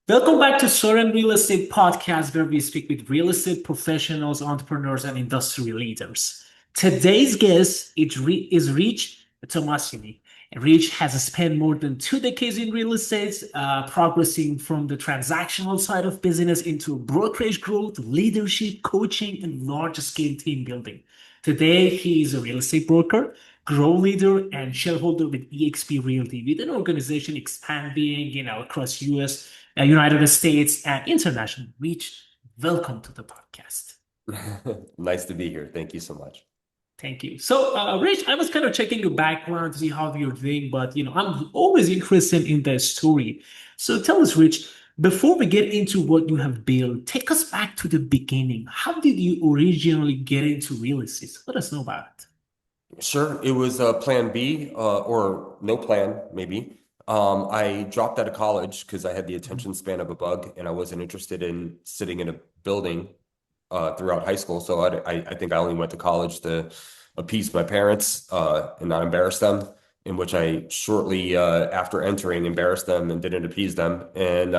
Welcome back to Suren Real Estate Podcast, where we speak with real estate professionals, entrepreneurs, and industry leaders. Today's guest is Rich Tomasini. Rich has spent more than 2 decades in real estate, progressing from the transactional side of business into brokerage growth, leadership, coaching, and large-scale team building. Today, he is a real estate broker, growth leader, and shareholder with eXp Realty, with an organization expanding, across United States and international. Rich, welcome to the podcast. Nice to be here. Thank you so much. Thank you. So, Rich, I was kind of checking your background to see how you're doing, but I'm always interested in the story. So, tell us, Rich, before we get into what you have built, take us back to the beginning. How did you originally get into real estate? Let us know about it. Sure. It was plan B or no plan, maybe. I dropped out of college because I had the attention span of a bug and I wasn't interested in sitting in a building throughout high school. So I think I only went to college to appease my parents and not embarrass them, in which I shortly after entering embarrassed them and didn't appease them. And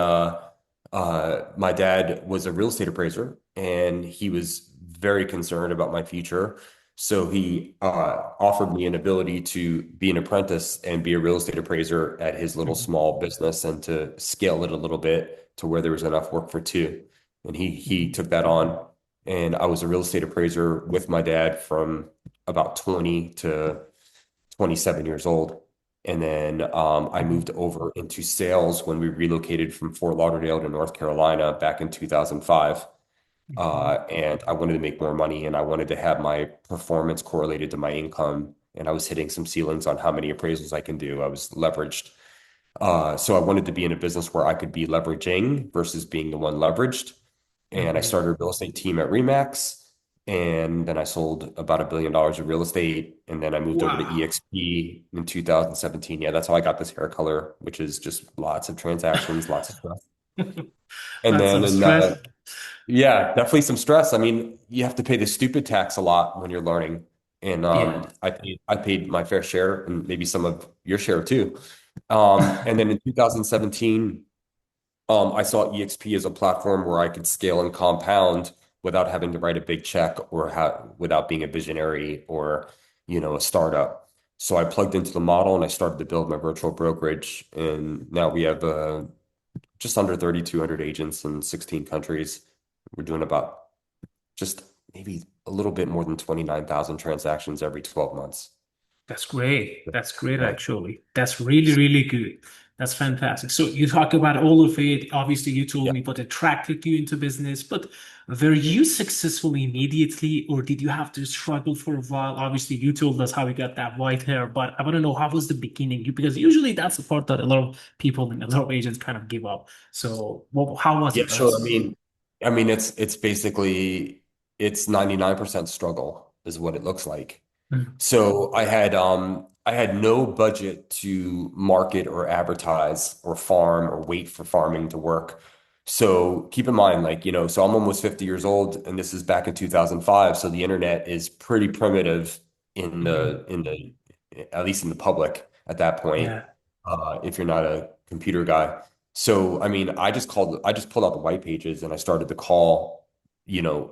my dad was a real estate appraiser and he was very concerned about my future. So he offered me an ability to be an apprentice and be a real estate appraiser at his little Mhm, small business and to scale it a little bit to where there was enough work for two. And he mhm. took that on. And I was a real estate appraiser with my dad from about 20 to 27 years old. And then I Mhm. moved over into sales when we relocated from Fort Lauderdale to North Carolina back in 2005. Mhm. And I wanted to make more money and I wanted to have my performance correlated to my income. And I was hitting some ceilings on how many appraisals I can do. I was leveraged. So I wanted to be in a business where I could be leveraging versus being the one leveraged. And I Mhm. started a real estate team at Remax. And then I sold about $1 billion of real estate. And then I moved over to Wow. EXP in 2017. Yeah, that's how I got this hair color, which is just lots of transactions, lots of stuff. And That's then some in stress. yeah, definitely some stress. I mean, you have to pay the stupid tax a lot when you're learning. And Yeah. I paid my fair share and maybe some of your share too. And then in 2017, I saw EXP as a platform where I could scale and compound without having to write a big check or without being a visionary or, a startup. So I plugged into the model and I started to build my virtual brokerage. And now we have just under 3,200 agents in 16 countries. We're doing about just maybe a little bit more than 29,000 transactions every 12 months. That's great. That's great, Yeah. actually. That's really, really good. That's fantastic. So you talk about all of it. Obviously, you told Yeah. me what attracted you into business, but were you successful immediately, or did you have to struggle for a while? Obviously, you told us how you got that white hair, but I want to know how was the beginning? Because usually that's the part that a lot of people and a lot of agents kind of give up. So, how was Yeah, it? sure. I mean, it's basically it's 99% struggle is what it looks like. Mhm. So I had no budget to market or advertise or farm or wait for farming to work. So keep in mind, like, so I'm almost 50 years old and this is back in 2005. So the internet is pretty primitive in Mhm. the at least in the public at that point, Yeah. if you're not a computer guy. So I mean, I just pulled out the white pages and I started to call,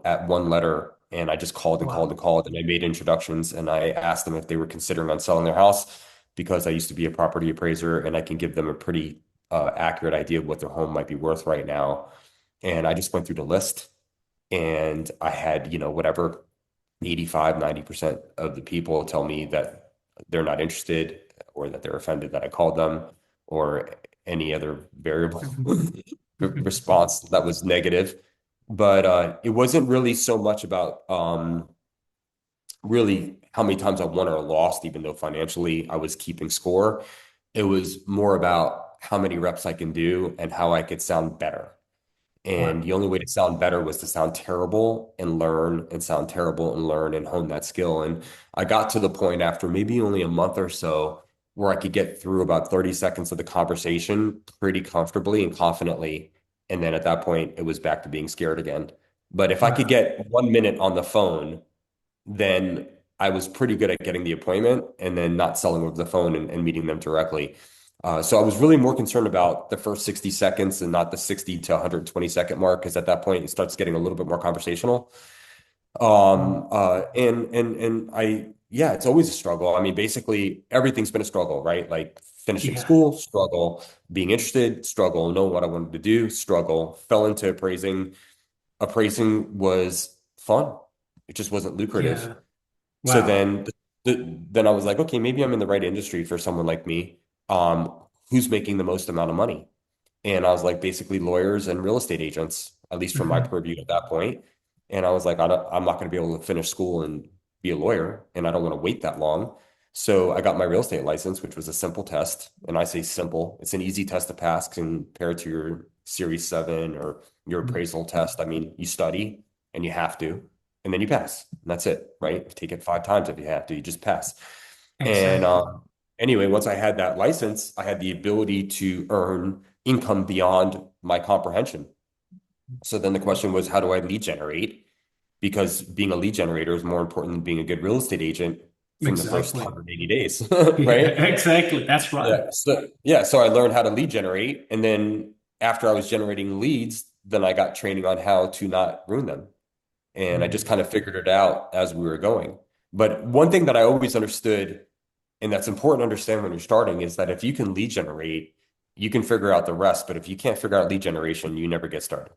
at one letter and I just called and called Wow. and called and I made introductions and I asked them if they were considering on selling their house because I used to be a property appraiser and I can give them a pretty accurate idea of what their home might be worth right now. And I just went through the list and I had, whatever 85, 90% of the people tell me that they're not interested or that they're offended that I called them or any other variable Mhm. Mhm. response that was negative. But it wasn't really so much about really how many times I won or lost, even though financially I was keeping score. It was more about how many reps I can do and how I could sound better. And Wow. the only way to sound better was to sound terrible and learn and sound terrible and learn and hone that skill. And I got to the point after maybe only a month or so where I could get through about 30 seconds of the conversation pretty comfortably and confidently. And then at that point, it was back to being scared again. But if I could Wow. get 1 minute on the phone, then I was pretty good at getting the appointment and then not selling over the phone and meeting them directly. So I was really more concerned about the first 60 seconds and not the 60 to 120-second mark, because at that point it starts getting a little bit more conversational. And yeah, it's always a struggle. I mean, basically everything's been a struggle, right? Like finishing Yeah. school, struggle, being interested, struggle, knowing what I wanted to do, struggle, fell into appraising. Appraising was fun. It just wasn't lucrative. Yeah. So Wow. then I was like, okay, maybe I'm in the right industry for someone like me, who's making the most amount of money. And I was like, basically lawyers and real estate agents, at least from my Mhm. purview at that point. And I was like, I'm not going to be able to finish school and be a lawyer, and I don't want to wait that long. So I got my real estate license, which was a simple test. And I say simple, it's an easy test to pass compared to your Series 7 or your appraisal test. I mean, you study and you have to, and then you pass. And that's it, right? You take it 5 times if you have to, you just pass. And Exactly. anyway, once I had that license, I had the ability to earn income beyond my comprehension. So then the question was, how do I lead generate? Because being a lead generator is more important than being a good real estate agent from the first Exactly. 180 days, Yeah, right? exactly. That's right. So I learned how to lead generate. And then after I was generating leads, then I got training on how to not ruin them. And I just Mhm. kind of figured it out as we were going. But one thing that I always understood, and that's important to understand when you're starting, is that if you can lead generate, you can figure out the rest. But if you can't figure out lead generation, you never get started.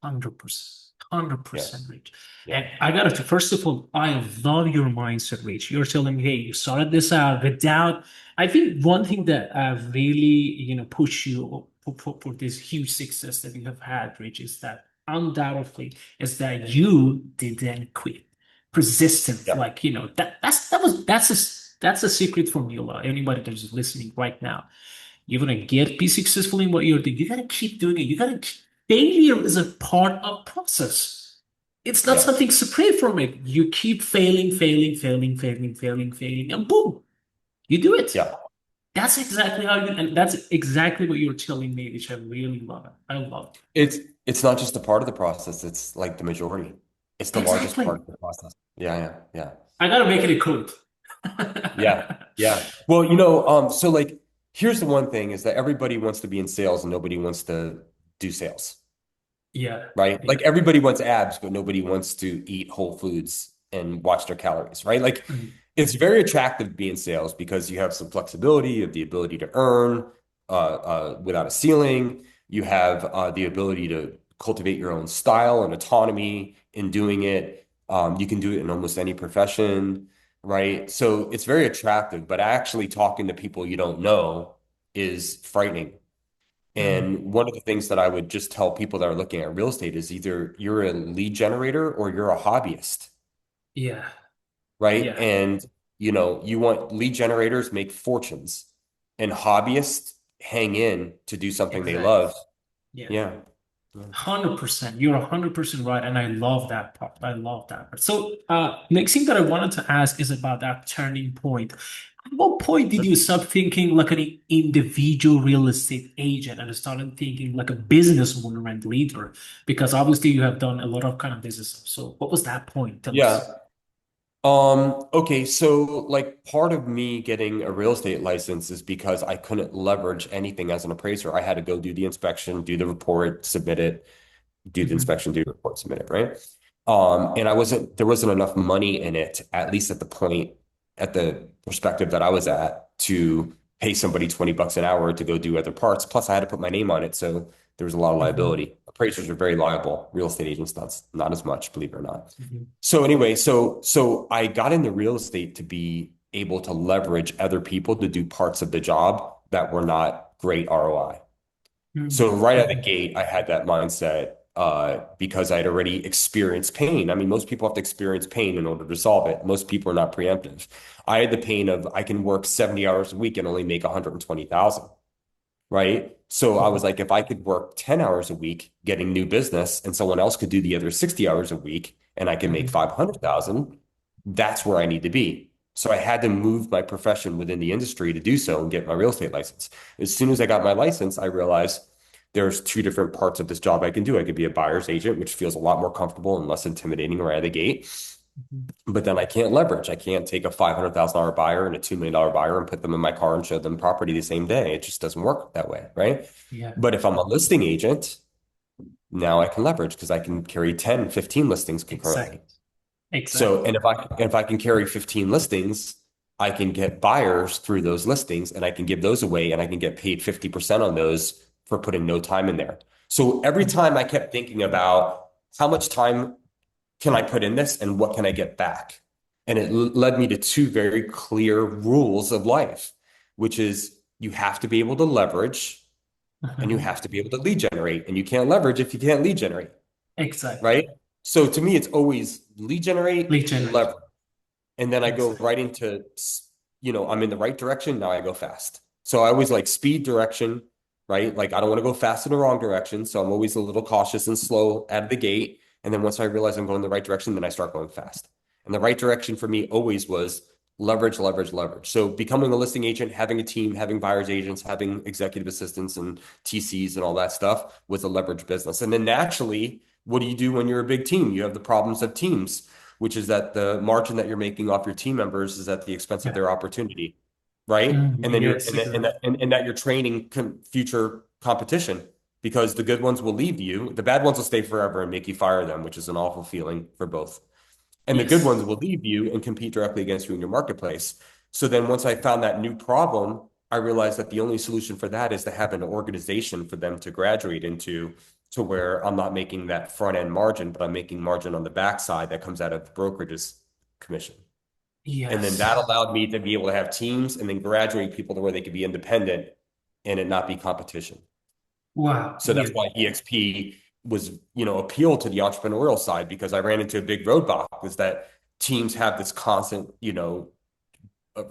100%. Yeah. 100%, Rich. Yeah. And I gotta, first of all, I love your mindset, Rich. You're telling me, hey, you started this out without, I think one thing that really, pushed you for this huge success that you have had, Rich, is that undoubtedly is that you didn't quit. Persistent, Yeah. like, that's a secret formula. Anybody that is listening right now, you're gonna be successful in what you're doing. You gotta keep doing it. Failure is a part of process. It's not Yeah. something separate from it. You keep failing, failing, failing, failing, failing, failing, and boom, you do it. Yeah. That's exactly how you, and that's exactly what you're telling me, which I really love it. I love It's it's not just a part of the process, it's like the majority. It's it. the largest part Exactly. of the process. Yeah, yeah, yeah. I gotta make it a code. Yeah. Yeah. Well, so like here's the one thing is that everybody wants to be in sales and nobody wants to do sales. Yeah, Right? Like yeah. everybody wants abs, but nobody wants to eat whole foods and watch their calories, right? Like Mhm. it's very attractive to be in sales because you have some flexibility, you have the ability to earn without a ceiling. You have the ability to cultivate your own style and autonomy in doing it. You can do it in almost any profession, right? So it's very attractive, but actually talking to people you don't know is frightening. Mhm. And one of the things that I would just tell people that are looking at real estate is either you're a lead generator or you're a hobbyist, Yeah, right? yeah, And you want lead generators make fortunes and hobbyists hang in to do something they exactly. love. Yeah. Yeah. Yeah. 100%. You're 100% right. And I love that part. I love that part. So, next thing that I wanted to ask is about that turning point. At what point did you stop thinking like an individual real estate agent and started thinking like a business owner and leader? Because obviously you have done a lot of kind of business. So, what was that point? Tell Yeah. us. Okay, so like part of me getting a real estate license is because I couldn't leverage anything as an appraiser. I had to go do the inspection, do the report, submit it, do the Mhm. inspection, do the report, submit it, right? And there wasn't enough money in it, at least at the perspective that I was at, to pay somebody 20 bucks an hour to go do other parts. Plus, I had to put my name on it. So there was a lot of Mhm. liability. Appraisers are very liable. Real estate agents, not as much, believe it or not. Mhm. So anyway, so I got into real estate to be able to leverage other people to do parts of the job that were not great ROI. So Mhm. right out of the Mhm. gate, I had that mindset because I'd already experienced pain. I mean, most people have to experience pain in order to solve it. Most people are not preemptive. I had the pain of I can work 70 hours a week and only make 120,000, right? So I was Mhm. like, if I could work 10 hours a week getting new business and someone else could do the other 60 hours a week and I can make Mhm. 500,000, that's where I need to be. So I had to move my profession within the industry to do so and get my real estate license. As soon as I got my license, I realized there's two different parts of this job I can do. I could be a buyer's agent, which feels a lot more comfortable and less intimidating right out of the gate. Mhm. But then I can't leverage. I can't take a $500,000 buyer and a $2 million buyer and put them in my car and show them property the same day. It just doesn't work that way, right? Yeah, But if I'm a listing agent, now I can leverage because I can carry 10, 15 listings concurrently. exactly. So, Exactly. and if I can carry 15 listings, I can get buyers through those listings and I can give those away and I can get paid 50% on those for putting no time in there. So every Mhm. time I kept thinking about how much time can I put in this and what can I get back? And it led me to two very clear rules of life, which is you have to be able to leverage and you Mhm. have to be able to lead generate. And you can't leverage if you can't lead generate, Exactly. right? So to me, it's always lead generate, Lead generation. leverage. And then I go Exactly. right into, I'm in the right direction. Now I go fast. So I always like speed direction, right? Like I don't want to go fast in the wrong direction. So I'm always a little cautious and slow out of the gate. And then once I realize I'm going the right direction, then I start going fast. And the right direction for me always was leverage, leverage, leverage. So becoming a listing agent, having a team, having buyer's agents, having executive assistants and TCs and all that stuff was a leverage business. And then naturally, what do you do when you're a big team? You have the problems of teams, which is that the margin that you're making off your team members is at the expense of Yeah. their opportunity, right? Mhm. And then you're Yes, exactly. and that you're training future competition because the good ones will leave you, the bad ones will stay forever and make you fire them, which is an awful feeling for both. And the good ones Yes. will leave you and compete directly against you in your marketplace. So then once I found that new problem, I realized that the only solution for that is to have an organization for them to graduate into to where I'm not making that front end margin, but I'm making margin on the backside that comes out of the brokerages commission. And then that Yes. allowed me to be able to have teams and then graduate people to where they could be independent and it not be competition. Wow. So that's Yeah. why EXP was, appealed to the entrepreneurial side because I ran into a big roadblock was that teams have this constant, uh,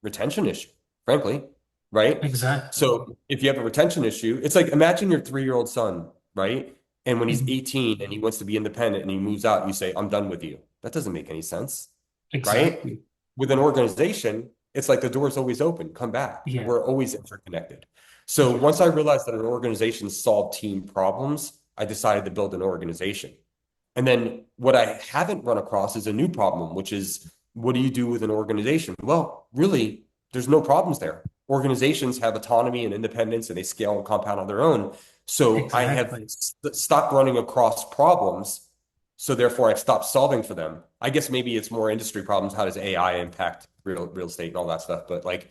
retention issue, frankly, right? Exactly. So if you have a retention issue, it's like imagine your 3-year-old son, right? And when he's Mhm. 18 and he wants to be independent and he moves out, you say, I'm done with you. That doesn't make any sense, right? Exactly. With an organization, it's like the door's always open. Come back. Yeah. We're always interconnected. So once Yes. I realized that an organization solved team problems, I decided to build an organization. And then what I haven't run across is a new problem, which is what do you do with an organization? Well, really, there's no problems there. Organizations have autonomy and independence and they scale and compound on their own. So I have Exactly. stopped running across problems. So therefore, I've stopped solving for them. I guess maybe it's more industry problems. How does AI impact real estate and all that stuff? But like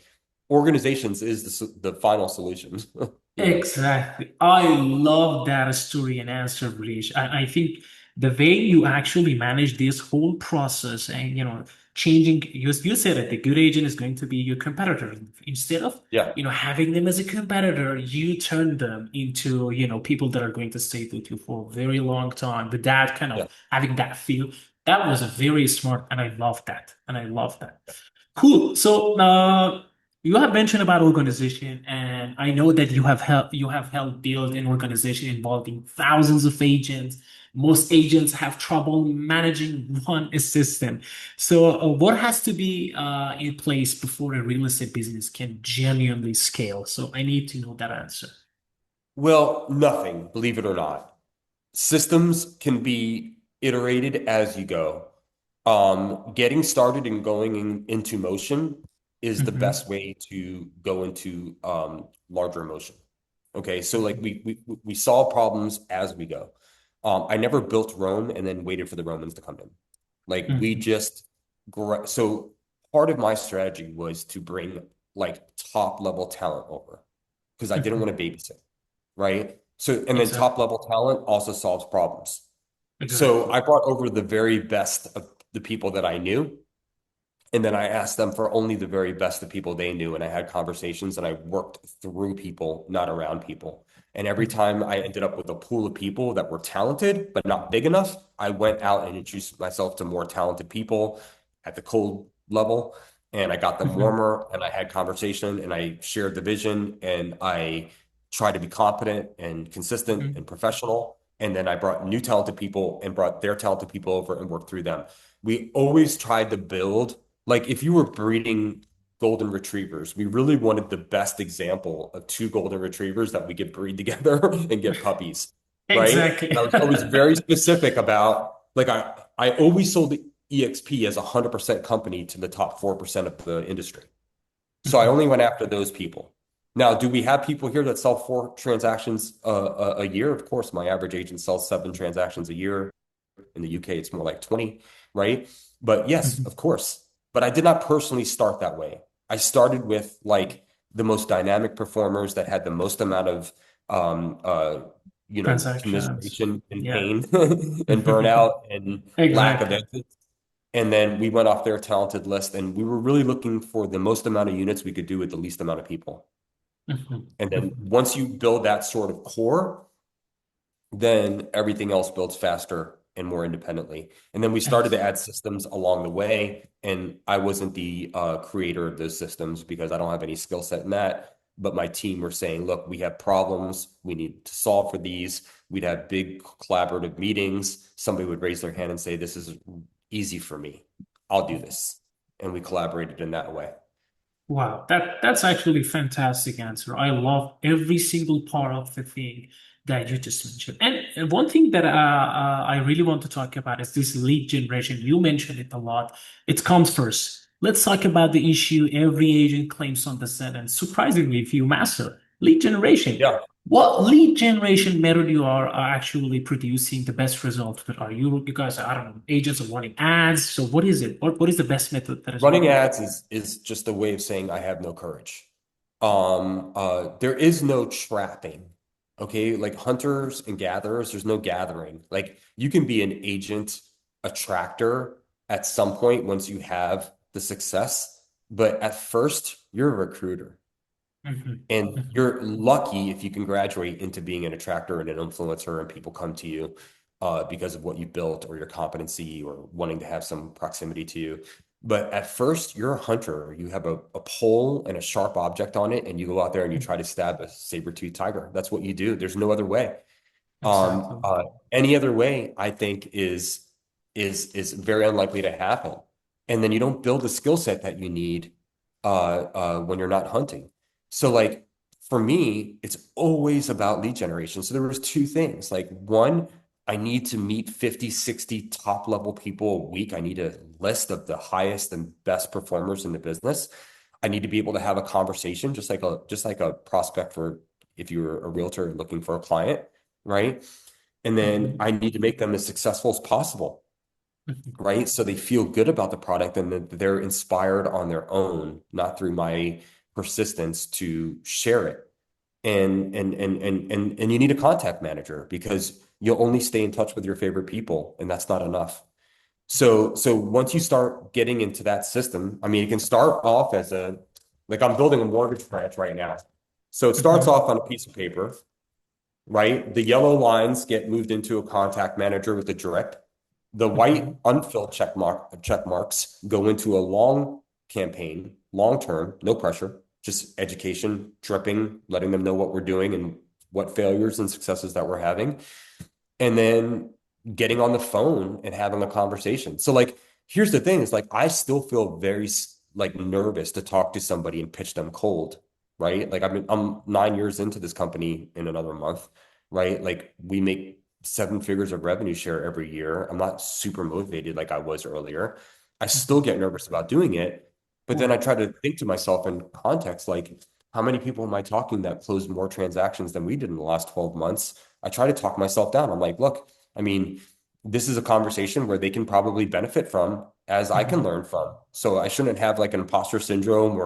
organizations is the final solution, Exactly. I love that story and answer, Rich. I think the way you actually manage this whole process and changing you said that the good agent is going to be your competitor. Instead of Yeah, having them as a competitor, you turn them into people that are going to stay with you for a very long time. With that kind of yeah. having that feel, that was a very smart, and I love that. And I love that. Cool. So you have mentioned about organization, and I know that you have helped build an organization involving thousands of agents. Most agents have trouble managing one assistant. So what has to be in place before a real estate business can genuinely scale? So I need to know that answer. Well, nothing, believe it or not. Systems can be iterated as you go. Getting started and going into motion is the Hmm. best way to go into larger motion. Okay, so like we solve problems as we go. I never built Rome and then waited for the Romans to come in. Like we Hmm. just so part of my strategy was to bring like top level talent over because I didn't Hmm. want to babysit, right? So and then top Exactly. level talent also solves problems. So Exactly. I brought over the very best of the people that I knew. And then I asked them for only the very best of people they knew. And I had conversations and I worked through people, not around people. And every Mhm. time I ended up with a pool of people that were talented, but not big enough, I went out and introduced myself to more talented people at the cold level. And I got them Mhm. warmer and I had conversation and I shared the vision and I tried to be competent and consistent Mhm. and professional. And then I brought new talented people and brought their talented people over and worked through them. We always tried to build like if you were breeding golden retrievers, we really wanted the best example of two golden retrievers that we could breed together and get puppies, right? Exactly. And I was always very specific about like I always sold EXP as a 100% company to the top 4% of the industry. So I only went after those people. Now, do we have people here that sell 4 transactions a year? Of course, my average agent sells 7 transactions a year. In the UK, it's more like 20, right? But yes, of course. But I did not personally start that way. I started with like the most dynamic performers that had the most amount of um uh Transactions. commiseration and Yeah. pain and burnout and lack of Exactly. it. And then we went off their talented list and we were really looking for the most amount of units we could do with the least amount of people. Mhm. And then Mhm. once you build that sort of core, then everything else builds faster and more independently. And then we started to add systems along the way. And I wasn't the creator of those systems because I don't have any skill set in that. But my team were saying, look, we have problems. We need to solve for these. We'd have big collaborative meetings. Somebody would raise their hand and say, this is easy for me. I'll do this. And we collaborated in that way. Wow, that's actually a fantastic answer. I love every single part of the thing that you just mentioned. And one thing that I really want to talk about is this lead generation. You mentioned it a lot. It comes first. Let's talk about the issue every agent claims on the set, and surprisingly, if you master lead generation. Yeah. What lead generation method you are actually producing the best results with? Are you guys, I don't know, agents are running ads? So what is it? What is the best method that is Running working? ads is just a way of saying I have no courage. There is no trapping. Okay, like hunters and gatherers, there's no gathering. Like you can be an agent, a tractor at some point once you have the success, but at first you're a recruiter. Mhm. And Mhm. you're lucky if you can graduate into being an attractor and an influencer, and people come to you because of what you built or your competency or wanting to have some proximity to you. But at first, you're a hunter. You have a pole and a sharp object on it, and you go out there and you try to stab a saber-toothed tiger. That's what you do. There's no other way. Um, Exactly. uh, any other way, I think, is very unlikely to happen. And then you don't build the skill set that you need when you're not hunting. So, like for me, it's always about lead generation. So there was 2 things. Like one, I need to meet 50, 60 top level people a week. I need a list of the highest and best performers in the business. I need to be able to have a conversation, just like a prospect for if you're a realtor looking for a client, right? And then Mhm. I need to make them as successful as possible, Mhm. right? So they feel good about the product and that they're inspired on their own, not through my persistence to share it. And you need a contact manager because you'll only stay in touch with your favorite people, and that's not enough. So once you start getting into that system, I mean, it can start off as like I'm building a mortgage branch right now. So it starts Mhm. off on a piece of paper, right? The yellow lines get moved into a contact manager with a drip. The white Mhm. unfilled check marks go into a long campaign, long term, no pressure, just education, dripping, letting them know what we're doing and what failures and successes that we're having. And then getting on the phone and having a conversation. So like, here's the thing is like, I still feel very like nervous to talk to somebody and pitch them cold, right? Like I'm 9 years into this company in another month, right? Like we make 7 figures of revenue share every year. I'm not super motivated like I was earlier. I still Mhm. get nervous about doing it, but then I Wow. try to think to myself in context, like how many people am I talking that closed more transactions than we did in the last 12 months? I try to talk myself down. I'm like, look, I mean, this is a conversation where they can probably benefit from as I can Mhm. learn from. So I shouldn't have like an imposter syndrome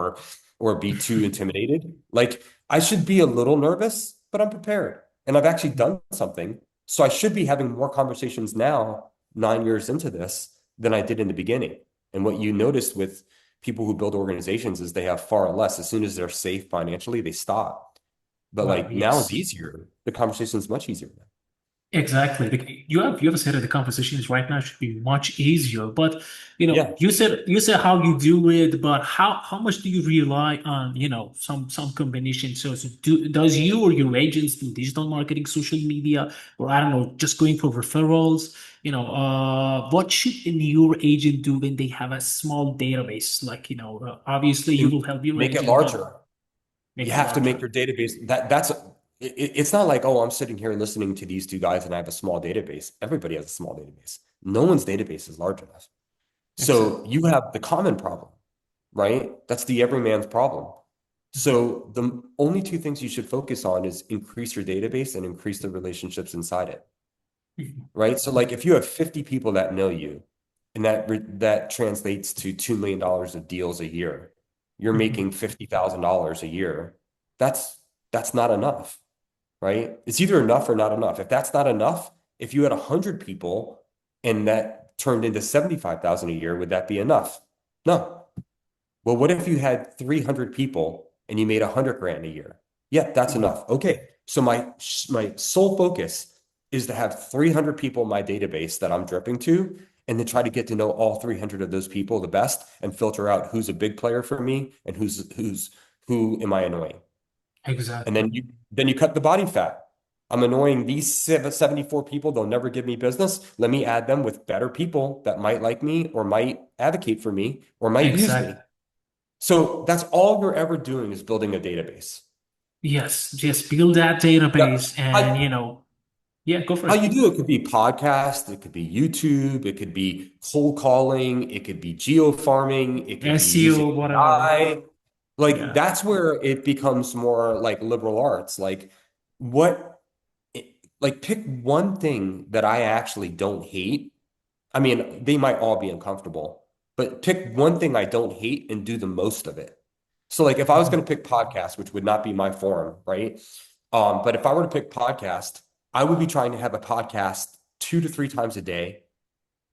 or be too intimidated. Like I should be a little nervous, but I'm prepared. And I've actually done something. So I should be having more conversations now, 9 years into this, than I did in the beginning. And what you noticed with people who build organizations is they have far less. As soon as they're safe financially, they stop. But Wow. like now it's Yes. easier. The conversation is much easier. Exactly. You have said that the conversations right now should be much easier, but Yeah. you said how you do it, but how much do you rely on some combination? So does you or your agents do digital marketing, social media, or I don't know, just going for referrals? What should a your agent do when they have a small database? Like obviously you And will help your make it agent, but larger. make You it have to make larger. your database it's not like, oh, I'm sitting here and listening to these 2 guys and I have a small database. Everybody has a small database. No one's database is large enough. So Exactly. you have the common problem, right? That's the everyman's problem. So the only two things you should focus on is increase your database and increase the relationships inside it, Mhm. right? So like if you have 50 people that know you and that translates to $2 million of deals a year, you're Mhm. making $50,000 a year. That's that's not enough, right? It's either enough or not enough. If that's not enough, if you had 100 people and that turned into 75,000 a year, would that be enough? No. Well, what if you had 300 people and you made 100 grand a year? Yeah, that's Mhm. enough. Okay. So my sole focus is to have 300 people in my database that I'm dripping to and then try to get to know all 300 of those people the best and filter out who's a big player for me and who am I annoying. And Exactly. then you cut the body fat. I'm annoying these 74 people. They'll never give me business. Let me add them with better people that might like me or might advocate for me or might use Exactly. me. So that's all we're ever doing is building a database. Yes, just build that Yeah. database and, How, yeah, go for how it. you do it could be podcast, it could be YouTube, it could be cold calling, it could be geo farming, it could be using SEO, whatever. AI. Like Yeah. that's where it becomes more like liberal arts. Like what, like pick one thing that I actually don't hate. I mean, they might all be uncomfortable, but pick one thing I don't hate and do the most of it. So like if I was Mhm. going to pick podcast, which would not be my form, right? But if I were to pick podcast, I would be trying to have a podcast 2 to 3 times a day.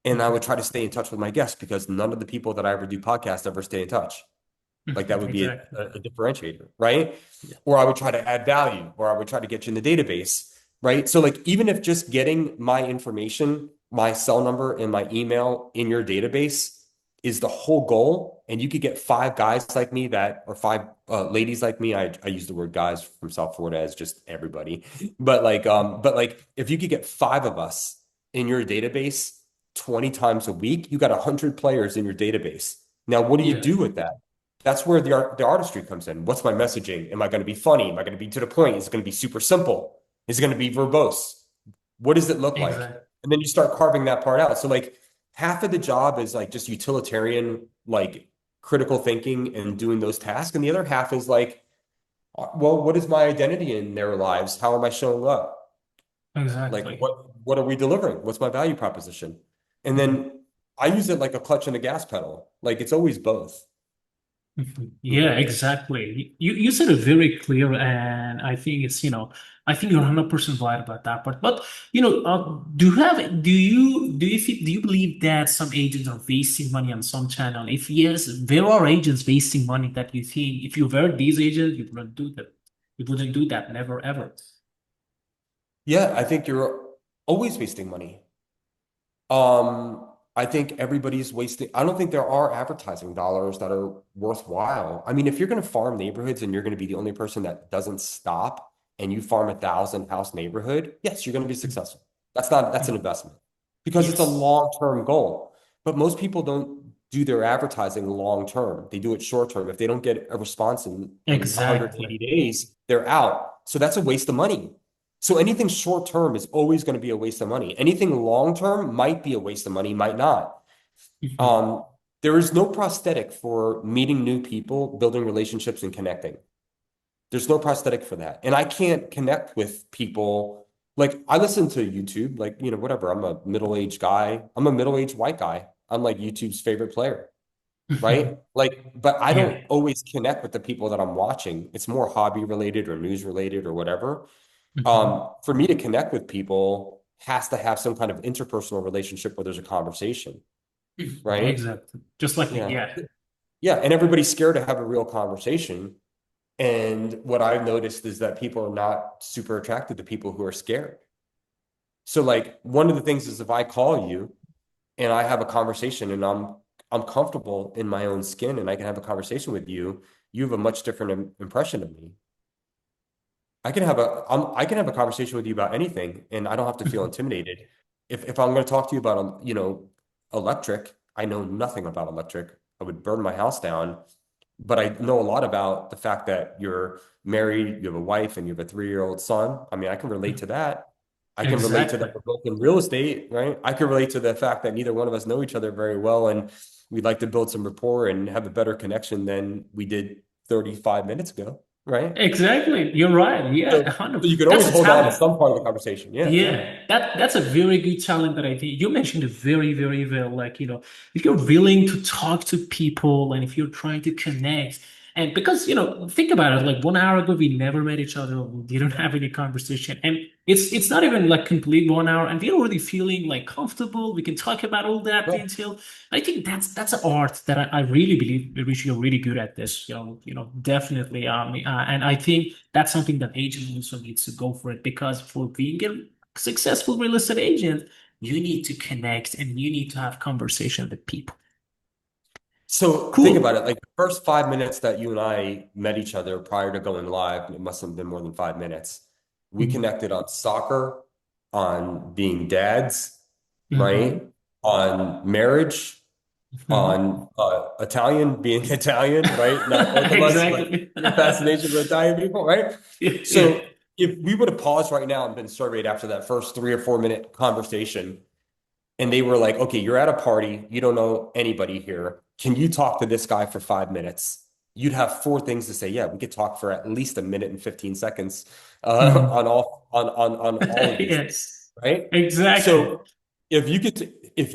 And I Mhm. would try to stay in touch with my guests because none of the people that I ever do podcasts ever stay in touch. Like that Mhm. would be Exactly. a differentiator, right? Yeah. Or I would try to add value, or I would try to get you in the database, right? So like even if just getting my information, my cell number and my email in your database is the whole goal, and you could get 5 guys like me that, or 5 ladies like me. I use the word guys from South Florida as just everybody, but like if you could get 5 of us in your database 20 times a week, you got 100 players in your database. Now, what do you Yeah. do with that? That's where the artistry comes in. What's my messaging? Am I going to be funny? Am I going to be to the point? Is it going to be super simple? Is it going to be verbose? What does it look like? Exactly. And then you start carving that part out. So like half of the job is like just utilitarian, like critical thinking and doing those tasks. And the other half is like, well, what is my identity in their lives? How am I showing up? Like Exactly. what are we delivering? What's my value proposition? And Mhm. then I use it like a clutch and a gas pedal. Like it's always both. Mhm. You Yeah, know? exactly. You said it very clear, and I think I think you're 100% right about that. But do you believe that some agents are wasting money on some channel? If yes, there are agents wasting money that you think if you were these agents, you wouldn't do that. You wouldn't do that, never ever. Yeah, I think you're always wasting money. I think everybody's wasting. I don't think there are advertising dollars that are worthwhile. I mean, if you're going to farm neighborhoods and you're going to be the only person that doesn't stop and you farm 1,000 house neighborhood, yes, you're going to be Mhm. successful. That's an investment because it's a Yes, long-term goal. But most people don't do their advertising long term. They do it short term. If they don't get a response in exactly. 180 days, they're out. So that's a waste of money. So anything short term is always going to be a waste of money. Anything long term might be a waste of money, might not. Mhm. Um, there is no prosthetic for meeting new people, building relationships, and connecting. There's no prosthetic for that. And I can't connect with people. Like I listen to YouTube, like, whatever. I'm a middle-aged guy. I'm a middle-aged white guy. I'm like YouTube's favorite player, right? Mhm. Like, but I Yeah. don't always connect with the people that I'm watching. It's more hobby related or news related or whatever. Mhm. For me to connect with people has to have some kind of interpersonal relationship where there's a conversation, right? Exactly. Just like me. Yeah. Yeah. Yeah. And everybody's scared to have a real conversation. And what I've noticed is that people are not super attracted to people who are scared. So like one of the things is if I call you and I have a conversation and I'm comfortable in my own skin and I can have a conversation with you, you have a much different impression of me. I can have a conversation with you about anything, and I don't have to feel intimidated. If I'm going to talk to you about electric, I know nothing about electric. I would burn my house down, but I know a lot about the fact that you're married, you have a wife, and you have a 3-year-old son. I mean, I can relate to that. I can relate to Exactly. that. We're both in real estate, right? I can relate to the fact that neither one of us know each other very well, and we'd like to build some rapport and have a better connection than we did 35 minutes ago, right? Exactly. You're right. Yeah, So, 100. so you can That's always a hold on to talent. some part of the conversation. Yeah. Yeah, that's a very good talent that I think you mentioned it very, very well. Like, if you're willing to talk to people and if you're trying to connect, and because, think about it, like 1 hour ago we never met each other, we didn't have any conversation, and it's not even like complete 1 hour, and we're already feeling like comfortable. We can talk about all that Yeah. detail. I think that's an art that I really believe Rich, you're really good at this. Definitely. And I think that's something that agent also needs to go for it because for being a successful real estate agent, you need to connect and you need to have conversation with people. So think about Cool. it. Like the first 5 minutes that you and I met each other prior to going live, it must have been more than 5 minutes. We Mhm. connected on soccer, on being dads, right? Mhm. On marriage, Mhm. on Italian, being Italian, right? Not both of us, but Exactly. your fascination with Italian people, right? Yeah. So if we would have paused right now and been surveyed after that first 3 or 4 minute conversation, and they were like, okay, you're at a party, you don't know anybody here. Can you talk to this guy for 5 minutes? You'd have four things to say. Yeah, we could talk for at least a minute and 15 seconds Mhm. on all of these things, Yes. right? Exactly. So if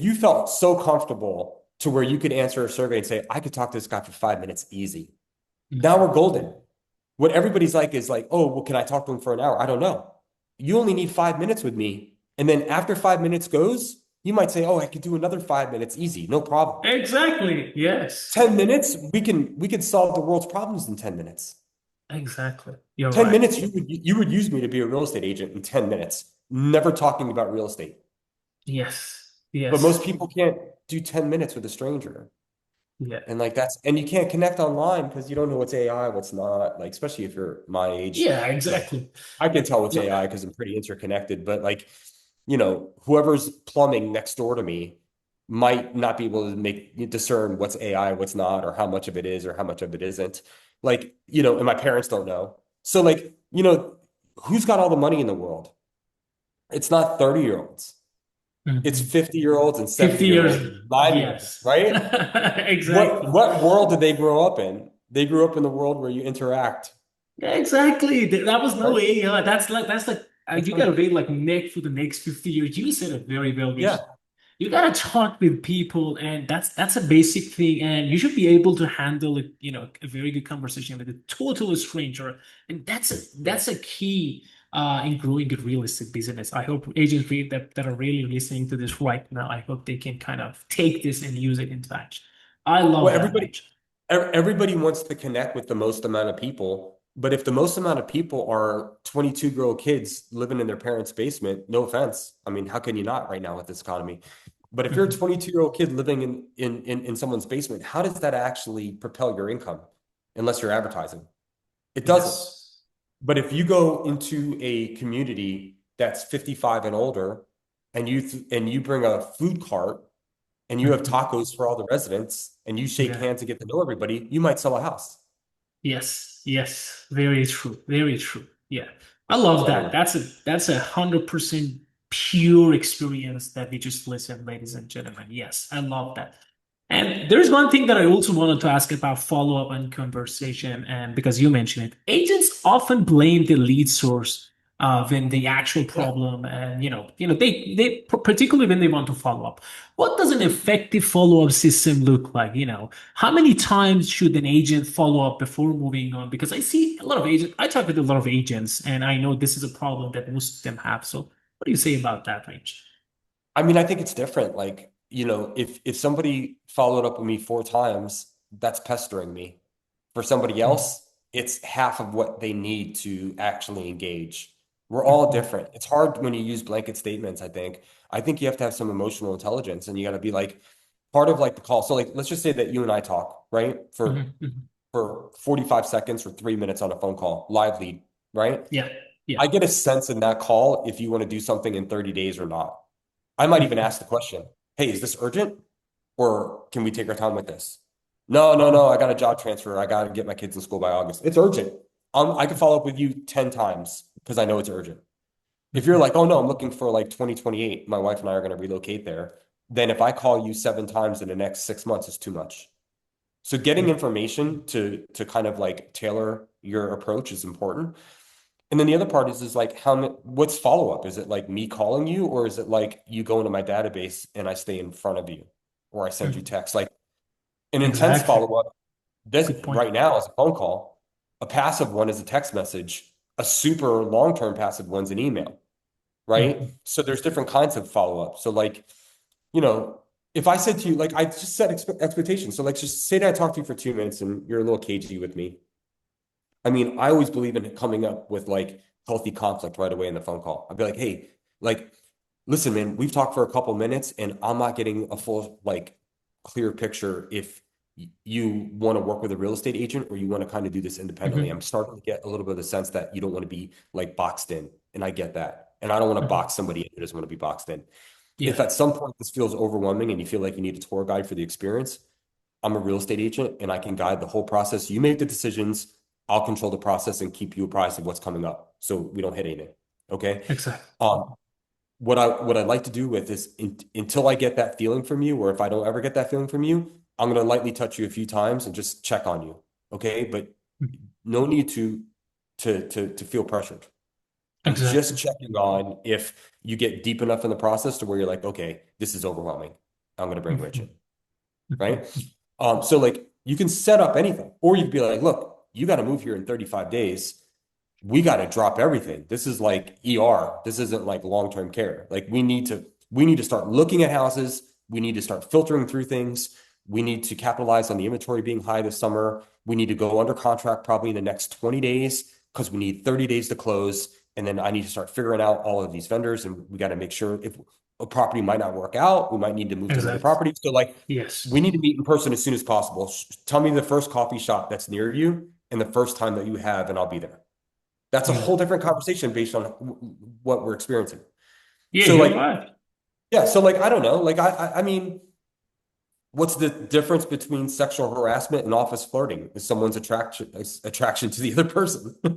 you felt so comfortable to where you could answer a survey and say, I could talk to this guy for 5 minutes easy. Now we're golden. What everybody's like is like, oh, well, can I talk to him for an hour? I don't know. You only need 5 minutes with me. And then after 5 minutes goes, you might say, oh, I could do another 5 minutes easy, no problem. Exactly. Yes. 10 minutes, we can solve the world's problems in 10 minutes. Exactly. You're 10 right. minutes, you would use me to be a real estate agent in 10 minutes, never talking about real estate. Yes. But most Yes. people can't do 10 minutes with a stranger. Yeah. And you can't connect online because you don't know what's AI, what's not, like, especially if you're my age. Yeah, Like, exactly. I can tell what's Look, AI because I'm pretty interconnected, but like, whoever's plumbing next door to me might not be able to discern what's AI, what's not, or how much of it is or how much of it isn't. Like, and my parents don't know. So like, who's got all the money in the world? It's not 30-year-olds. It's mhm. 50-year-olds and 50 70-year-olds years. and 90-year-olds, Yes. right? What Exactly. what world did they grow up in? They grew up in the world where you interact, Yeah, exactly. That was no right? AI. That's like That's you right. gotta wait like next for the next 50 years. You said it very well, Rich. Yeah. You gotta talk with people, and that's a basic thing. And you should be able to handle it, a very good conversation with a total stranger. And that's a key in growing a real estate business. I hope agents that are really listening to this right now, I hope they can kind of take this and use it in touch. I love Well, that, Rich. everybody wants to connect with the most amount of people, but if the most amount of people are 22-year-old kids living in their parents' basement, no offense. I mean, how can you not right now with this economy? But if you're a Mhm. 22-year-old kid living in someone's basement, how does that actually propel your income unless you're advertising? It doesn't. Yes. But if you go into a community that's 55 and older and you bring a food cart and you have Mhm. tacos for all the residents and you shake Yeah. hands and get to know everybody, you might sell a house. Yes, yes, very true, very true. Yeah, I love that. So That's 100% pure experience that we just listened, ladies and gentlemen. Yes, I love that. And there's one thing that I also wanted to ask about follow-up and conversation, and because you mentioned it, agents often blame the lead source when the actual yeah, problem, and they particularly when they want to follow up. What does an effective follow-up system look like? How many times should an agent follow up before moving on? Because I see a lot of agents, I talk with a lot of agents, and I know this is a problem that most of them have. So, what do you say about that, Rich? I mean, I think it's different. Like, if somebody followed up with me 4 times, that's pestering me. For somebody Mhm. else, it's half of what they need to actually engage. We're all Mhm. different. It's hard when you use blanket statements, I think. I think you have to have some emotional intelligence and you got to be like part of like the call. So like let's just say that you and I talk, right? For Mhm. Mhm. 45 seconds or 3 minutes on a phone call, live lead, right? Yeah, yeah. I get a sense in that call if you want to do something in 30 days or not. I might even Mhm. ask the question, hey, is this urgent? Or can we take our time with this? No, no, no. I got a job transfer. I got to get my kids in school by August. It's urgent. I can follow up with you 10 times because I know it's urgent. If you're like, oh no, I'm looking for like 2028, my wife and I are going to relocate there, then if I call you 7 times in the next 6 months is too much. So getting information to kind of like tailor your approach is important. And then the other part is like what's follow up? Is it like me calling you, or is it like you go into my database and I stay in front of you, or I send you Mhm. text? Like an intense Exactly. follow up, this Good point. right now is a phone call. A passive one is a text message. A super long-term passive one's an email, right? Mhm. So there's different kinds of follow up. So like, you know, if I said to you, like I just set expectations. So like just say that I talked to you for 2 minutes and you're a little cagey with me. I mean, I always believe in coming up with like healthy conflict right away in the phone call. I'd be like, hey, like, listen, man, we've talked for a couple minutes and I'm not getting a full, like, clear picture if you want to work with a real estate agent or you want to kind of do this independently. Mhm. I'm starting to get a little bit of the sense that you don't want to be like boxed in. And I get that. And I don't want to Mhm. box somebody in who doesn't want to be boxed in. If Yeah. at some point this feels overwhelming and you feel like you need a tour guide for the experience, I'm a real estate agent and I can guide the whole process. You make the decisions, I'll control the process and keep you apprised of what's coming up so we don't hit anything. Okay. Exactly. Um, what I'd like to do with is until I get that feeling from you, or if I don't ever get that feeling from you, I'm going to lightly touch you a few times and just check on you. Okay. But Mhm. no need to feel pressured. I'm just Exactly. checking on if you get deep enough in the process to where you're like, okay, this is overwhelming. I'm going to bring Rich in. Mhm. Right. Mhm. So like you can set up anything, or you could be like, look, you got to move here in 35 days. We got to drop everything. This is like ER. This isn't like long-term care. Like we need to start looking at houses. We need to start filtering through things. We need to capitalize on the inventory being high this summer. We need to go under contract probably in the next 20 days because we need 30 days to close. And then I need to start figuring out all of these vendors, and we got to make sure if a property might not work out, we might need to move to another Exactly. property. So like we Yes. need to meet in person as soon as possible. Tell me the first coffee shop that's near you and the first time that you have, and I'll be there. That's a Yeah. whole different conversation based on what we're experiencing. Yeah, So you're like, right. yeah, so like I don't know. Like I mean, what's the difference between sexual harassment and office flirting? Is someone's attraction to the other person? Yeah,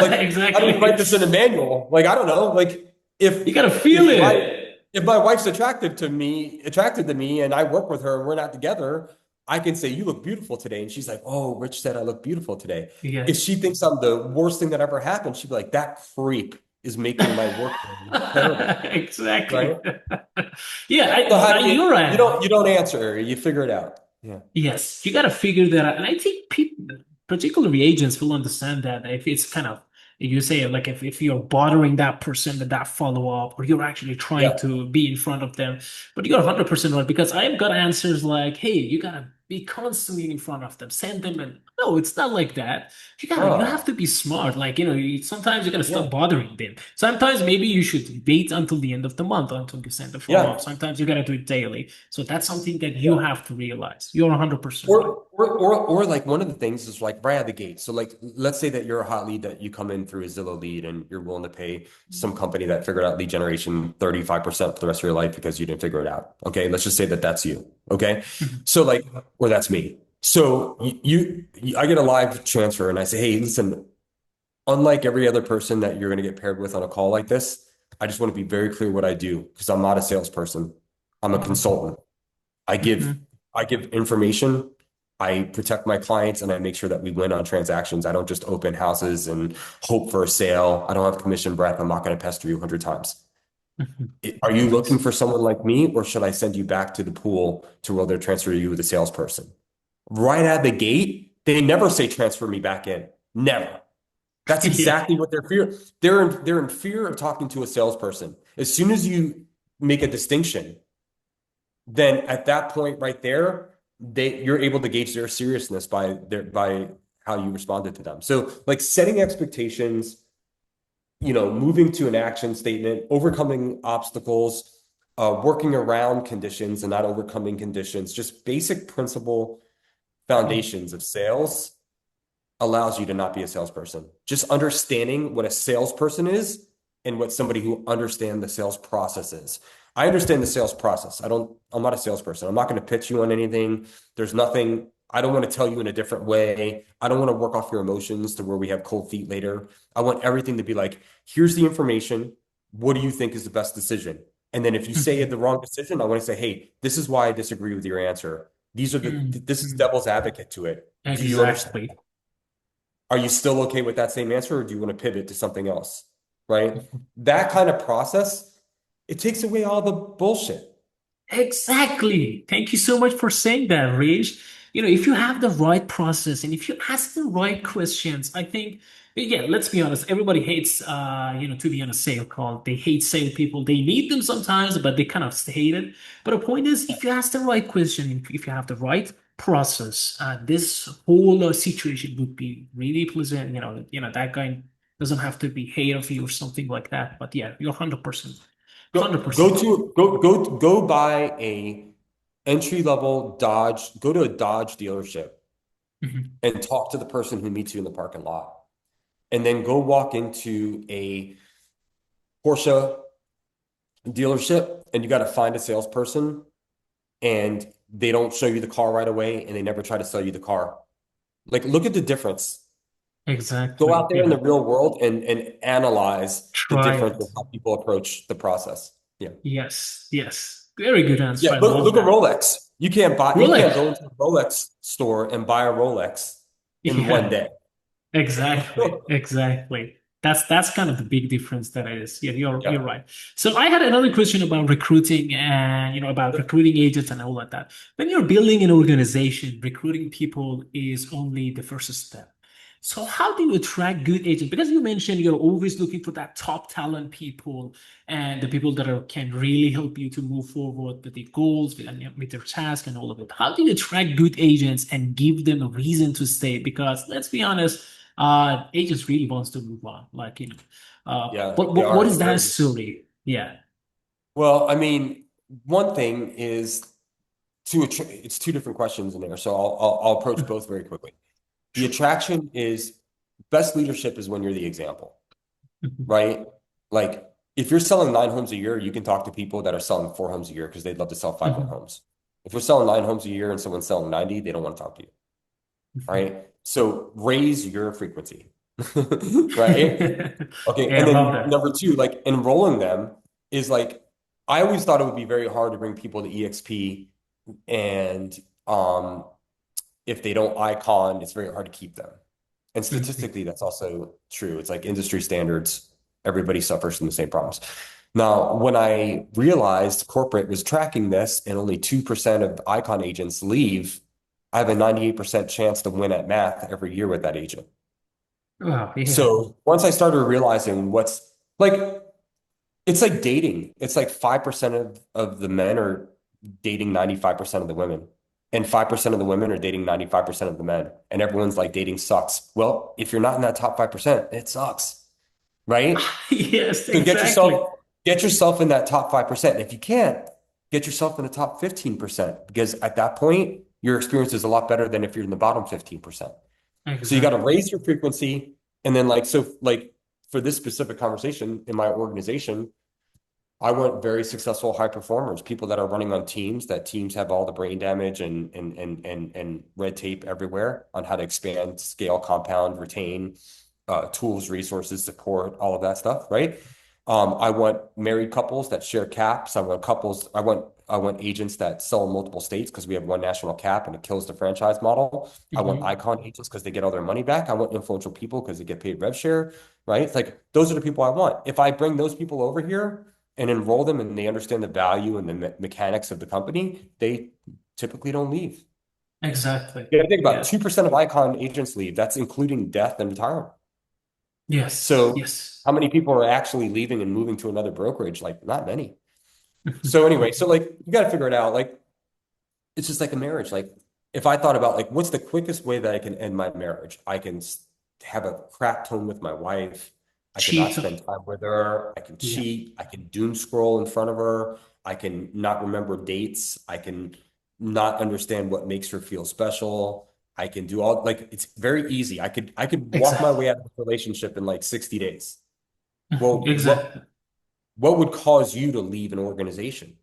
Like I didn't exactly. write this in a manual. Like I don't know. Like You if gotta if feel my it. if my wife's attracted to me and I work with her and we're not together, I can say, you look beautiful today. And she's like, oh, Rich said I look beautiful today. If she Yes. thinks I'm the worst thing that ever happened, she'd be like, that creep is making my work day terrible. Right? Exactly. Yeah, So how do you're you right. don't answer, you figure it out. Yeah. Yes, you got to figure that out. And I think people, particularly agents, will understand that if it's kind of, you say, like, if you're bothering that person with that follow up, or you're actually trying Yeah. to be in front of them, but you're 100% right, because I've got answers like, hey, you got to be constantly in front of them, send them and no, it's not like that. You have Oh, to be smart. Like, sometimes you got to yeah. stop bothering them. Sometimes maybe you should wait until the end of the month until you send the follow up. Yeah. Sometimes you got to do it daily. So that's something that you Yeah. have to realize. You're 100% right. Or like one of the things is like right out of the gate. So like let's say that you're a hot lead that you come in through a Zillow lead and you're willing to pay some company that figured out lead generation 35% for the rest of your life because you didn't figure it out. Okay, let's just say that that's you. Okay. Mhm. So like, or that's me. So I get a live transfer and I say, hey, listen, unlike every other person that you're going to get paired with on a call like this, I just want to be very clear what I do because I'm not a salesperson. I'm a Mhm. consultant. I give Mhm. I give information. I protect my clients and I make sure that we win on transactions. I don't just open houses and hope for a sale. I don't have commission breath. I'm not going to pester you 100 times. Mhm. Are you looking Yes. for someone like me, or should I send you back to the pool to where they're transfer you with a salesperson? Right out the gate, they never say transfer me back in. Never. That's Yeah. exactly what they're fear. They're in fear of talking to a salesperson. As soon as you make a distinction, then at that point right there, you're able to gauge their seriousness by how you responded to them. So like setting expectations, moving to an action statement, overcoming obstacles, working around conditions and not overcoming conditions, just basic principle Mhm. foundations of sales allows you to not be a salesperson. Just understanding what a salesperson is and what somebody who understands the sales process is. I understand the sales process. I'm not a salesperson. I'm not going to pitch you on anything. There's nothing I don't want to tell you in a different way. I don't want to work off your emotions to where we have cold feet later. I want everything to be like, here's the information. What do you think is the best decision? And then if you say the wrong decision, I want to say, hey, this is why I disagree with your answer. This is devil's advocate to it. Do you understand? Exactly. Are you still okay with that same answer, or do you want to pivot to something else? Right? That kind of process, it takes away all the bullshit. Exactly. Thank you so much for saying that, Rich. If you have the right process and if you ask the right questions, I think, yeah, let's be honest, everybody hates, to be on a sale call. They hate sale people. They need them sometimes, but they kind of hate it. But the point is, if you ask the right question, if you have the right process, this whole situation would be really pleasant. That guy doesn't have to be hate of you or something like that. But yeah, you're 100%, Go 100%. to go buy a entry level Dodge, go to a Dodge dealership Mhm. and talk to the person who meets you in the parking lot. And then go walk into a Porsche dealership and you got to find a salesperson and they don't show you the car right away and they never try to sell you the car. Like, look at the difference. Go Exactly. out there in the real world and analyze the Try difference it. of how people approach the process. Yeah. Yes. Yes. Very good answer. Yeah, I love look at that. Rolex. You can't Rolex. go into a Rolex store and buy a Rolex in one Yeah. day. Exactly. Exactly. That's kind of the big difference that is. Yeah, you're Yeah. right. So I had another question about recruiting and about recruiting agents and all of that. When you're building an organization, recruiting people is only the first step. So how do you attract good agents? Because you mentioned you're always looking for that top talent people and the people that can really help you to move forward with the goals, with their task and all of it. How do you attract good agents and give them a reason to stay? Because let's be honest, agents really wants to move on. Like, Yeah, what they what are. is It's that very story? Yeah. well, I mean, one thing is it's two different questions in there. So I'll approach both very quickly. The Sure. attraction is best leadership is when you're the example, Mhm. right? Like if you're selling 9 homes a year, you can talk to people that are selling 4 homes a year because they'd love to sell five more Mhm. homes. If you're selling 9 homes a year and someone's selling 90, they don't want to talk to you. All right. So raise your frequency, right? Okay. Yeah, And I love then that. number two, like enrolling them is like, I always thought it would be very hard to bring people to EXP and um, if they don't icon, it's very hard to keep them. And Mhm. statistically, that's also true. It's like industry standards, everybody suffers from the same problems. Now, when I realized corporate was tracking this and only 2% of icon agents leave, I have a 98% chance to win at math every year with that agent. Oh, yeah. So once I started realizing what's like, it's like dating. It's like 5% of the men are dating 95% of the women, and 5% of the women are dating 95% of the men. And everyone's like, dating sucks. Well, if you're not in that top 5%, it sucks, right? Yes, So exactly. get yourself in that top 5%. And if you can't, get yourself in the top 15%, because at that point, your experience is a lot better than if you're in the bottom 15%. So you got to Exactly. raise your frequency. And then like for this specific conversation in my organization, I want very successful high performers, people that are running on teams, that teams have all the brain damage and red tape everywhere on how to expand, scale, compound, retain, tools, resources, support, all of that stuff, right? I want married couples that share caps. I want agents that sell in multiple states because we have one national cap and it kills the franchise model. I want Mhm. icon agents because they get all their money back. I want influential people because they get paid rev share, right? It's like those are the people I want. If I bring those people over here and enroll them and they understand the value and the mechanics of the company, they typically don't leave. Exactly. You got to think about Yeah. 2% of icon agents leave. That's including death and retirement. Yes. So Yes. how many people are actually leaving and moving to another brokerage? Like not many. So anyway, so like you got to figure it out. Like it's just like a marriage. Like if I thought about like what's the quickest way that I can end my marriage? I can have a crap tone with my wife. I cannot Cheat. spend time with her. I can Yeah. cheat. I can doom scroll in front of her. I can not remember dates. I can not understand what makes her feel special. I can do all like it's very easy. I could walk my Exactly. way out of a relationship in like 60 days. Well, Exactly. what would cause you to leave an organization?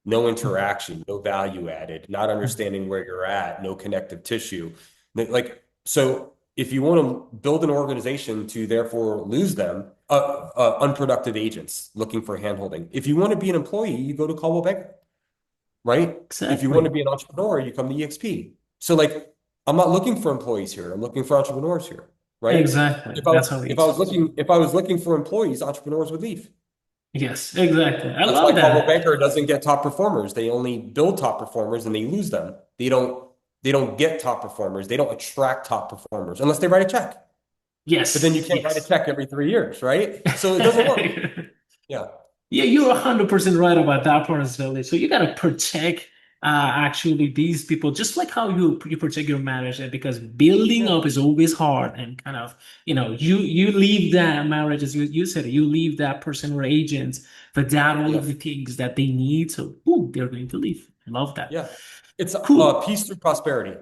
no Mhm. interaction, no value added, not understanding where you're at, no connective tissue. Like, so if you want to build an organization to therefore lose them, unproductive agents looking for handholding. If you want to be an employee, you go to Coldwell Banker, right? If you want to Exactly. be an entrepreneur, you come to EXP. So like, I'm not looking for employees here. I'm looking for entrepreneurs here, right? Exactly. If I That's how it is. if I was looking for employees, entrepreneurs would leave. Yes, exactly. I That's why love Coldwell that. Banker doesn't get top performers. They only build top performers and they lose them. They don't get top performers. They don't attract top performers unless they write a check. But then you Yes, can't write a yes. check every 3 years, right? So it doesn't work. Yeah. Yeah, you're 100% right about that part as well. So you gotta protect actually these people, just like how you protect your marriage, because building Yeah. up is always hard and kind of, you leave that marriage, as you said, you leave that person or agents without all of Yeah. the things that they need. So ooh, they're going to leave. Love that. Yeah. It's Cool. peace through prosperity.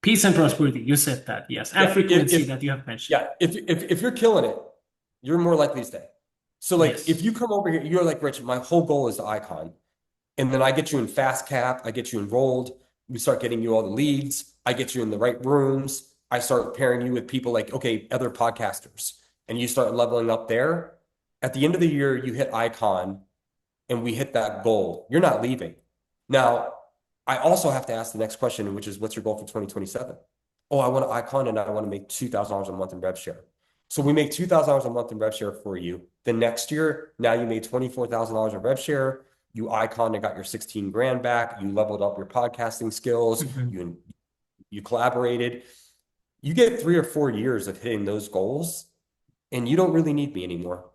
Peace and prosperity. You said that, yes. And Yeah. frequency that you have mentioned. Yeah, if you're killing it, you're more likely to stay. So like if Yes. you come over here, you're like, Rich, my whole goal is the icon. And then I get you in fast cap, I get you enrolled, we start getting you all the leads, I get you in the right rooms, I start pairing you with people like, okay, other podcasters, and you start leveling up there. At the end of the year, you hit icon and we hit that goal. You're not leaving. Now, I also have to ask the next question, which is what's your goal for 2027? Oh, I want an icon and I want to make $2,000 a month in rev share. So we make $2,000 a month in rev share for you. Then next year, now you made $24,000 in rev share. You icon and got your 16 grand back. You leveled up your podcasting skills. Mhm. You collaborated. You get 3 or 4 years of hitting those goals, and you don't really need me anymore.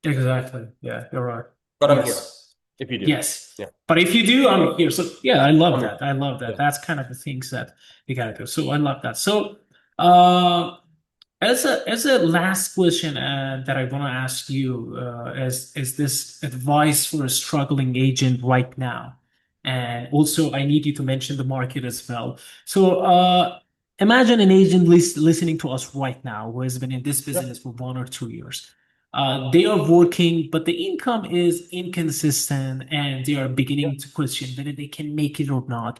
Exactly. Yeah, you're right. But I'm here Yes. if you do. Yes. Yeah, But if you do, I'm here. So yeah, I love I'm here. that. I love that. Yeah. That's kind of the things that you gotta do. So I love that. So uh as a last question that I want to ask you is this advice for a struggling agent right now? And also I need you to mention the market as well. So imagine an agent listening to us right now who has been in this Yeah. business for 1 or 2 years. They are working, but the income is inconsistent and they are Yeah. beginning to question whether they can make it or not.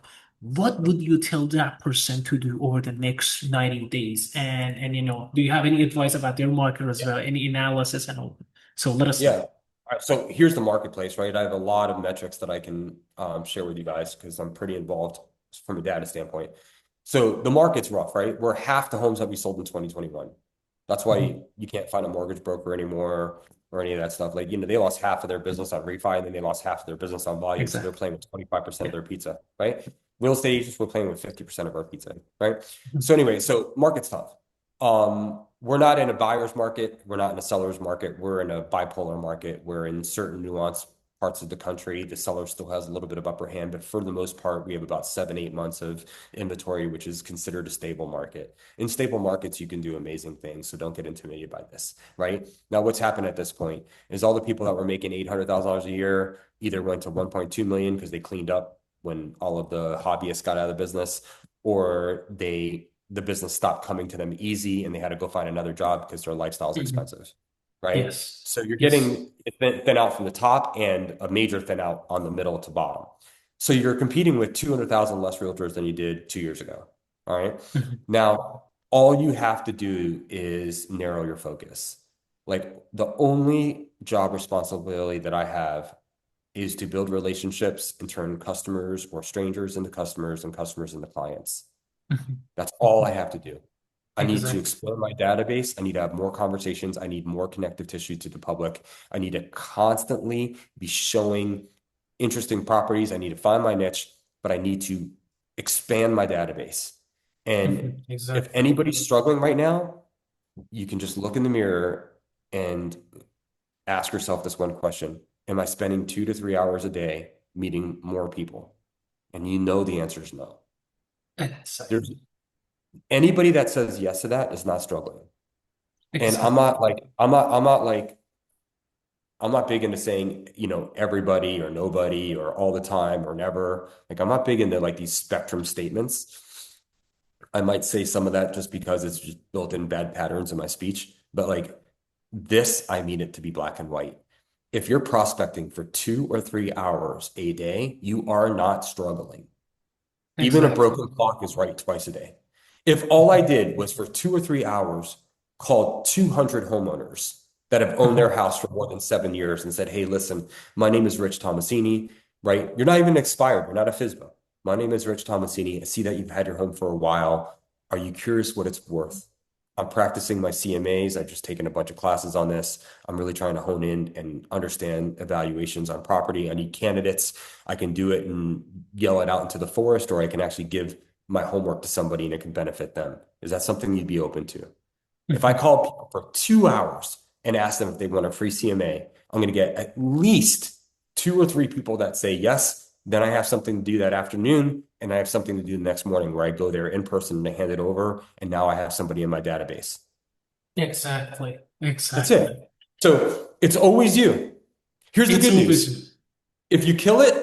What would you tell that person to do over the next 90 days? And do you have any advice about their market as Yeah. well? Any analysis and all? So let us Yeah. know. All right. So here's the marketplace, right? I have a lot of metrics that I can share with you guys because I'm pretty involved from a data standpoint. So the market's rough, right? We're half the homes that we sold in 2021. That's why Mhm. you can't find a mortgage broker anymore or any of that stuff. Like, they lost half of their business on refi and then they lost half of their business on volume. So they're Exactly. playing with 25% of Yeah. their pizza, right? Real estate agents were playing with 50% of our pizza, right? Mhm. So anyway, so market's tough. We're not in a buyer's market. We're not in a seller's market. We're in a bipolar market. We're in certain nuanced parts of the country. The seller still has a little bit of upper hand, but for the most part, we have about 7, 8 months of inventory, which is considered a stable market. In stable markets, you can do amazing things. So don't get intimidated by this, right? Now, what's happened at this point is all the people that were making $800,000 a year either went to 1.2 million because they cleaned up when all of the hobbyists got out of the business, or the business stopped coming to them easy and they had to go find another job because their lifestyle is Mhm. expensive, right? Yes. So you're Yes. getting thin out from the top and a major thin out on the middle to bottom. So you're competing with 200,000 less realtors than you did 2 years ago. All right. Mhm. Now, all you have to do is narrow your focus. Like, the only job responsibility that I have is to build relationships and turn customers or strangers into customers and customers into clients. Mhm. That's all I Mhm. have to do. I need to Exactly. expand my database. I need to have more conversations. I need more connective tissue to the public. I need to constantly be showing interesting properties. I need to find my niche, but I need to expand my database. And Mhm. if Exactly. anybody's struggling right now, you can just look in the mirror and ask yourself this one question. Am I spending 2 to 3 hours a day meeting more people? And you know the answer is no. There's Exactly. anybody that says yes to that is not struggling. And Exactly. I'm not big into saying, everybody or nobody or all the time or never. Like, I'm not big into like these spectrum statements. I might say some of that just because it's just built in bad patterns in my speech, but like this, I mean it to be black and white. If you're prospecting for 2 or 3 hours a day, you are not struggling. Even a Exactly. broken clock is right twice a day. If all I did was for 2 or 3 hours call 200 homeowners that have owned their house for more than 7 years and said, hey, listen, my name is Rich Tomasini, right? You're not even expired. You're not a FISBA. My name is Rich Tomasini. I see that you've had your home for a while. Are you curious what it's worth? I'm practicing my CMAs. I've just taken a bunch of classes on this. I'm really trying to hone in and understand evaluations on property. I need candidates. I can do it and yell it out into the forest, or I can actually give my homework to somebody and it can benefit them. Is that something you'd be open to? If I call people for 2 hours and ask them if they want a free CMA, I'm going to get at least 2 or 3 people that say yes. Then I have something to do that afternoon, and I have something to do the next morning where I go there in person to hand it over, and now I have somebody in my database. Exactly. That's Exactly. it. So it's always you. Here's the It's good news. always, If you kill it,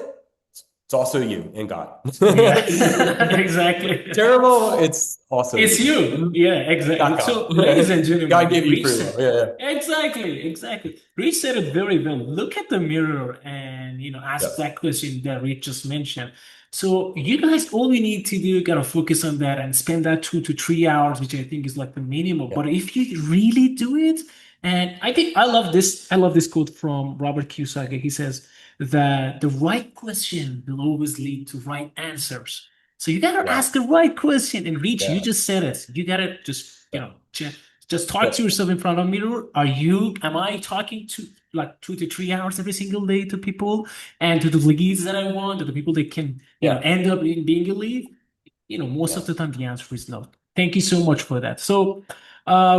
it's also you and God. yeah, If exactly. terrible, it's also It's you. you. Yeah, Not exactly. So, ladies God. and God gentlemen, gave you Rich free will. said, Yeah, exactly, exactly. Rich said it very well. Look at the mirror and, yeah. ask that question that Rich just mentioned. So, you guys, all you need to do, gotta focus on that and spend that 2 to 3 hours, which I think is like the minimum. Yeah. But if you really do it, and I think I love this quote from Robert Kiyosaki. He says that the right question will always lead to right answers. So you gotta Yeah. ask the right question. And Reach, you Yeah. just said it. You gotta just, Yeah. just talk to But yourself in front of a mirror. Am I talking to like 2 to 3 hours every single day to people and to the leads that I want, to the people that can, yeah. end up in being a lead? Most Yeah. of the time the answer is no. Thank you so much for that. So,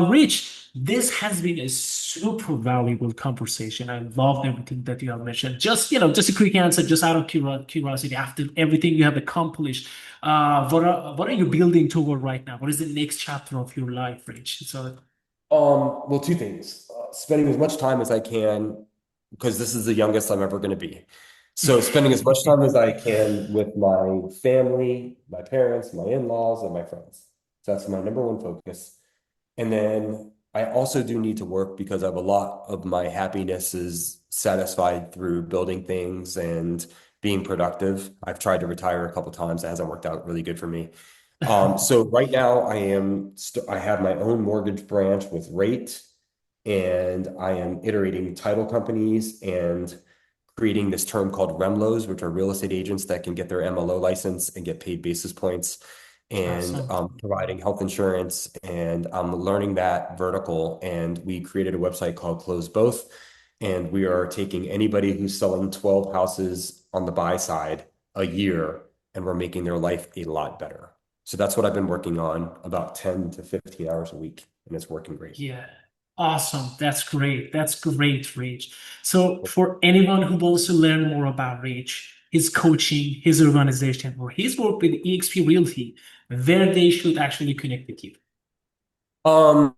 Rich, this has been a super valuable conversation. I loved everything that you have mentioned. Just a quick answer, just out of curiosity, after everything you have accomplished, what are you building toward right now? What is the next chapter of your life, Rich? So, Well, two things. Spending as much time as I can, because this is the youngest I'm ever going to be. So spending as much time as I can with my family, my parents, my in-laws, and my friends. So that's my number one focus. And then I also do need to work because I have a lot of my happiness is satisfied through building things and being productive. I've tried to retire a couple times. It hasn't worked out really good for me. So right now I have my own mortgage branch with Rate, and I am iterating title companies and creating this term called REMLOs, which are real estate agents that can get their MLO license and get paid basis points, and awesome. providing health insurance. And I'm learning that vertical. And we created a website called Close Both. And we are taking anybody who's selling 12 houses on the buy side a year, and we're making their life a lot better. So that's what I've been working on, about 10 to 15 hours a week, and it's working great. Yeah. Awesome. That's great. That's great, Rich. So for anyone who wants to learn more about Rich, his coaching, his organization, or his work with eXp Realty, where they should actually connect with you. Um,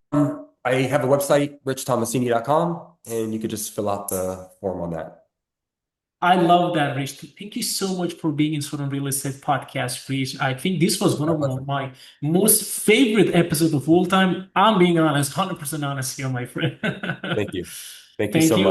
I have a website, richtomasini.com, and you could just fill out the form on that. I love that, Rich. Thank you so much for being in Suren Real Estate Podcast, Rich. I think this was one My of pleasure. my most favorite episodes of all time. I'm being honest, 100% honest here, my friend. Thank you. Thank you Thank so you. much.